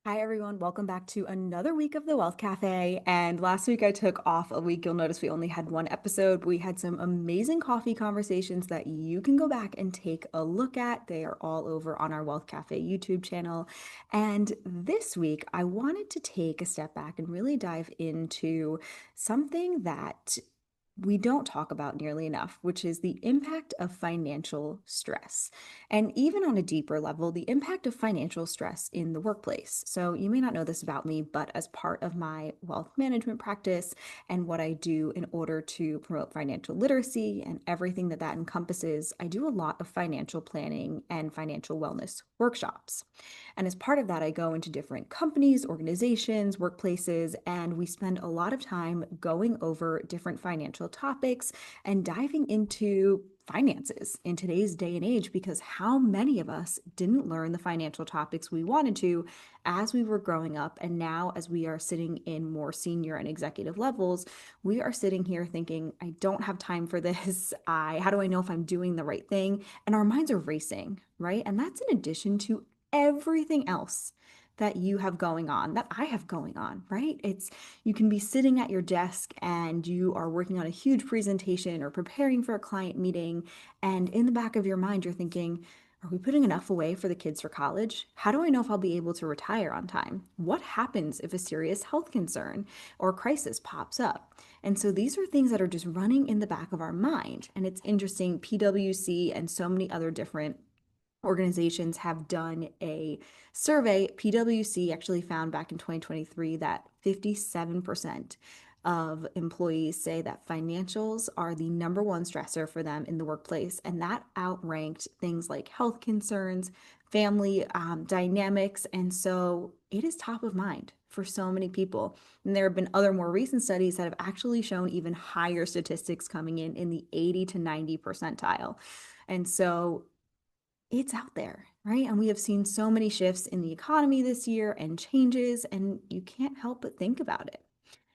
Hi, everyone. Welcome back to another week of the Wealth Cafe. And last week I took off a week. You'll notice we only had one episode, but we had some amazing coffee conversations that you can go back and take a look at. They are all over on our Wealth Cafe YouTube channel. And this week I wanted to take a step back and really dive into something that we don't talk about nearly enough, which is the impact of financial stress. And even on a deeper level, the impact of financial stress in the workplace. So, you may not know this about me, but as part of my wealth management practice and what I do in order to promote financial literacy and everything that that encompasses, I do a lot of financial planning and financial wellness workshops. And as part of that, I go into different companies, organizations, workplaces, and we spend a lot of time going over different financial topics and diving into finances in today's day and age, because how many of us didn't learn the financial topics we wanted to as we were growing up? And now, as we are sitting in more senior and executive levels, we are sitting here thinking, I don't have time for this. How do I know if I'm doing the right thing? And our minds are racing, right? And that's in addition to everything else that you have going on, that I have going on, right? You can be sitting at your desk and you are working on a huge presentation or preparing for a client meeting. And in the back of your mind, you're thinking, are we putting enough away for the kids for college? How do I know if I'll be able to retire on time? What happens if a serious health concern or crisis pops up? And so these are things that are just running in the back of our mind. And it's interesting, PwC and so many other different organizations have done a survey. PwC actually found back in 2023 that 57% of employees say that financials are the number one stressor for them in the workplace. And that outranked things like health concerns, family dynamics. And so it is top of mind for so many people. And there have been other more recent studies that have actually shown even higher statistics coming in the 80 to 90 percentile. And so it's out there, right? And we have seen so many shifts in the economy this year and changes, and you can't help but think about it.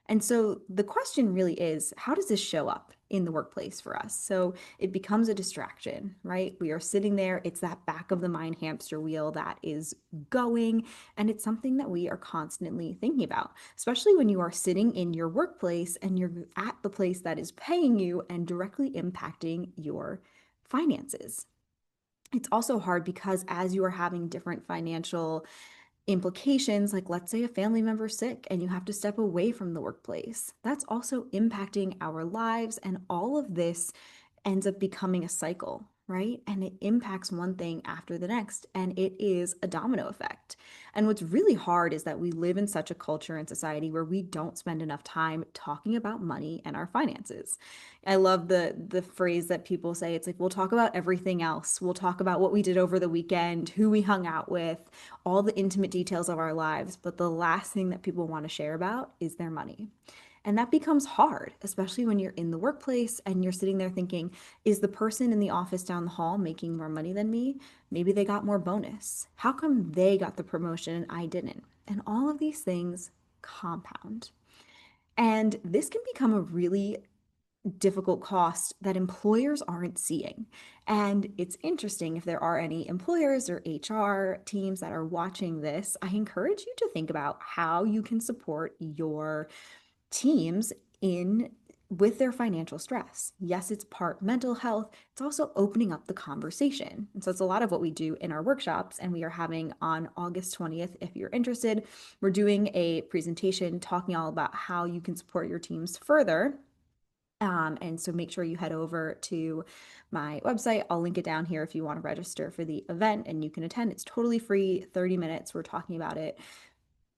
And so the question really is, how does this show up in the workplace for us? So it becomes a distraction, right? We are sitting there, it's that back of the mind hamster wheel that is going, and it's something that we are constantly thinking about, especially when you are sitting in your workplace and you're at the place that is paying you and directly impacting your finances. It's also hard because as you are having different financial implications, like let's say a family member's sick and you have to step away from the workplace, that's also impacting our lives. And all of this ends up becoming a cycle, right? And it impacts one thing after the next, and it is a domino effect. And what's really hard is that we live in such a culture and society where we don't spend enough time talking about money and our finances. I love the phrase that people say. It's like, we'll talk about everything else. We'll talk about what we did over the weekend, who we hung out with, all the intimate details of our lives, but the last thing that people want to share about is their money. And that becomes hard, especially when you're in the workplace and you're sitting there thinking, is the person in the office down the hall making more money than me? Maybe they got more bonus. How come they got the promotion and I didn't? And all of these things compound. And this can become a really difficult cost that employers aren't seeing. And it's interesting, if there are any employers or HR teams that are watching this, I encourage you to think about how you can support your teams in with their financial stress. Yes, it's part mental health, it's also opening up the conversation. And so it's a lot of what we do in our workshops, and we are having on August 20th, if you're interested, we're doing a presentation talking all about how you can support your teams further. And so make sure you head over to my website. I'll link it down here if you want to register for the event and you can attend. It's totally free, 30 minutes. We're talking about it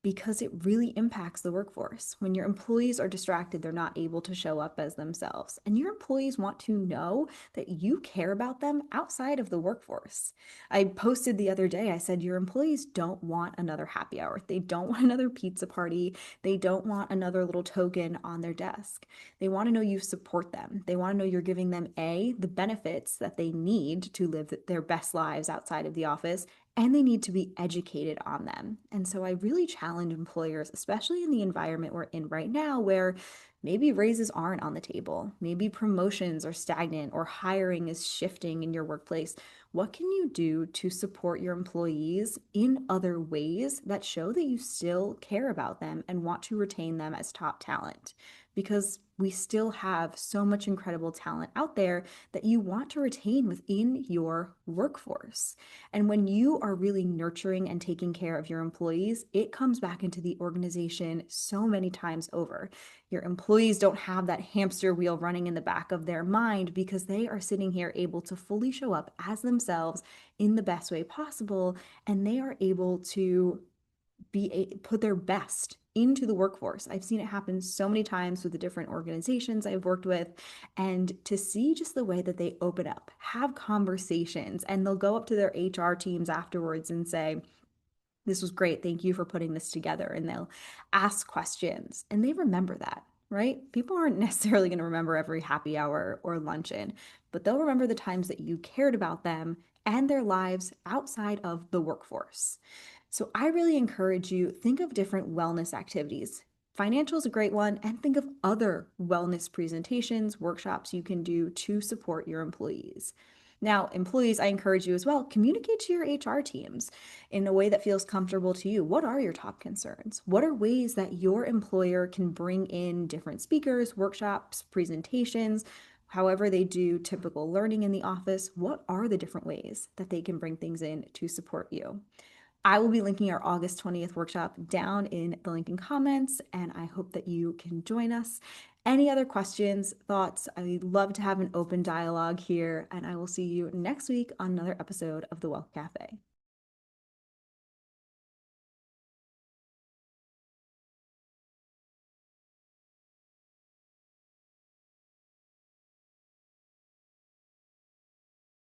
because it really impacts the workforce. When your employees are distracted, they're not able to show up as themselves. And your employees want to know that you care about them outside of the workforce. I posted the other day, I said, your employees don't want another happy hour. They don't want another pizza party. They don't want another little token on their desk. They want to know you support them. They want to know you're giving them the benefits that they need to live their best lives outside of the office, and they need to be educated on them. And so I really challenge employers, especially in the environment we're in right now, where maybe raises aren't on the table, maybe promotions are stagnant, or hiring is shifting in your workplace. What can you do to support your employees in other ways that show that you still care about them and want to retain them as top talent? Because we still have so much incredible talent out there that you want to retain within your workforce. And when you are really nurturing and taking care of your employees, it comes back into the organization so many times over. Your employees don't have that hamster wheel running in the back of their mind because they are sitting here able to fully show up as themselves in the best way possible. And they are able to put their best into the workforce. I've seen it happen so many times with the different organizations I've worked with, and to see just the way that they open up, have conversations, and they'll go up to their HR teams afterwards and say, "This was great. Thank you for putting this together." And they'll ask questions and they remember that, right? People aren't necessarily going to remember every happy hour or luncheon, but they'll remember the times that you cared about them and their lives outside of the workforce. So I really encourage you, think of different wellness activities. Financial is a great one, and think of other wellness presentations, workshops you can do to support your employees. Now, employees, I encourage you as well, communicate to your HR teams in a way that feels comfortable to you. What are your top concerns? What are ways that your employer can bring in different speakers, workshops, presentations, however they do typical learning in the office? What are the different ways that they can bring things in to support you? I will be linking our August 20th workshop down in the link in comments, and I hope that you can join us. Any other questions, thoughts? I'd love to have an open dialogue here, and I will see you next week on another episode of The Wealth Cafe.